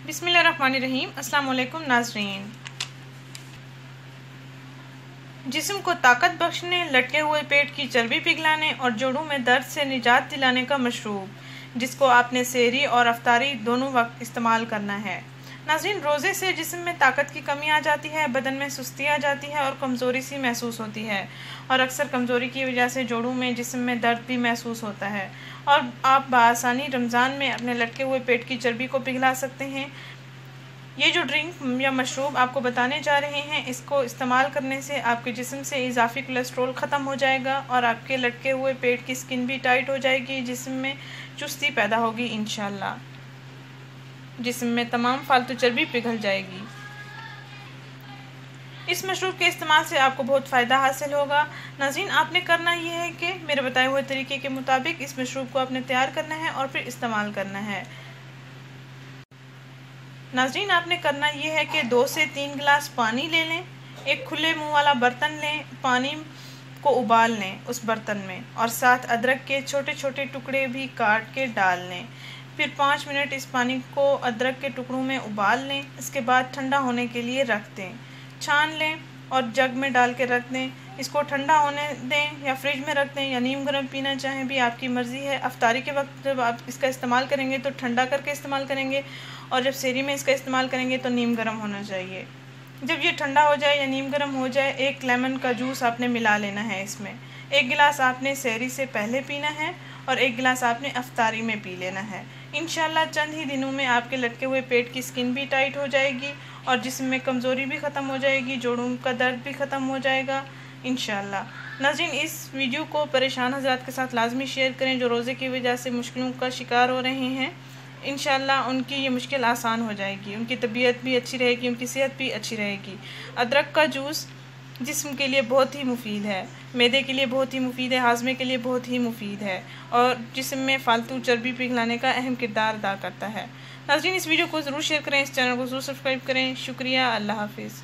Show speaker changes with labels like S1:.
S1: बिस्मिल्लाहिर्रहमानिर्रहीम। अस्सलाम वालेकुम नाज़रीन। जिस्म को ताकत बख्शने, लटके हुए पेट की चर्बी पिघलाने और जोड़ों में दर्द से निजात दिलाने का मशरूब, जिसको आपने सहरी और अफ्तारी दोनों वक्त इस्तेमाल करना है। नाज़रीन, रोज़े से जिस्म में ताकत की कमी आ जाती है, बदन में सुस्ती आ जाती है और कमज़ोरी सी महसूस होती है, और अक्सर कमज़ोरी की वजह से जोड़ों में जिस्म में दर्द भी महसूस होता है। और आप बआसानी रमज़ान में अपने लटके हुए पेट की चर्बी को पिघला सकते हैं। ये जो ड्रिंक या मशरूब आपको बताने जा रहे हैं, इसको इस्तेमाल करने से आपके जिस्म से इजाफी कोलेस्ट्रॉल ख़त्म हो जाएगा और आपके लटके हुए पेट की स्किन भी टाइट हो जाएगी, जिस्म में चुस्ती पैदा होगी इंशाल्लाह। जिस्म में तमाम फालतू चर्बी पिघल जाएगी। इस मशरूब के इस्तेमाल से आपको बहुत फ़ायदा हासिल होगा। नाज़रीन, आपने करना यह है कि मेरे बताए हुए तरीके के मुताबिक इस मशरूब को आपने तैयार करना है और फिर इस्तेमाल करना है। नाज़रीन, आपने करना यह है कि 2 से 3 गिलास पानी ले लें, एक खुले मुंह वाला बर्तन लें, पानी को उबाल लें उस बर्तन में, और साथ अदरक के छोटे छोटे टुकड़े भी काट के डाल लें। फिर 5 मिनट इस पानी को अदरक के टुकड़ों में उबाल लें। इसके बाद ठंडा होने के लिए रख दें, छान लें और जग में डाल के रख दें। इसको ठंडा होने दें या फ्रिज में रख दें या नीम गर्म पीना चाहें भी आपकी मर्ज़ी है। अफ्तारी के वक्त जब आप इसका इस्तेमाल करेंगे तो ठंडा करके इस्तेमाल करेंगे, और जब सहरी में इसका इस्तेमाल करेंगे तो नीम गर्म होना चाहिए। जब ये ठंडा हो जाए या नीम गर्म हो जाए, 1 लेमन का जूस आपने मिला लेना है इसमें। 1 गिलास आपने सहरी से पहले पीना है और 1 गिलास आपने अफ्तारी में पी लेना है। इंशाल्लाह चंद ही दिनों में आपके लटके हुए पेट की स्किन भी टाइट हो जाएगी और जिस्म में कमज़ोरी भी ख़त्म हो जाएगी, जोड़ों का दर्द भी ख़त्म हो जाएगा इंशाल्लाह। नाज़रीन, इस वीडियो को परेशान हज़रात के साथ लाजमी शेयर करें जो रोज़े की वजह से मुश्किलों का शिकार हो रहे हैं। इंशाल्लाह उनकी ये मुश्किल आसान हो जाएगी, उनकी तबीयत भी अच्छी रहेगी, उनकी सेहत भी अच्छी रहेगी। अदरक का जूस जिस्म के लिए बहुत ही मुफीद है, मैदे के लिए बहुत ही मुफीद है, हाजमे के लिए बहुत ही मुफीद है और जिस्म में फ़ालतू चर्बी पिघलाने का अहम किरदार अदा करता है। नाज़रीन, इस वीडियो को ज़रूर शेयर करें, इस चैनल को ज़रूर सब्सक्राइब करें। शुक्रिया, अल्लाह हाफिज़।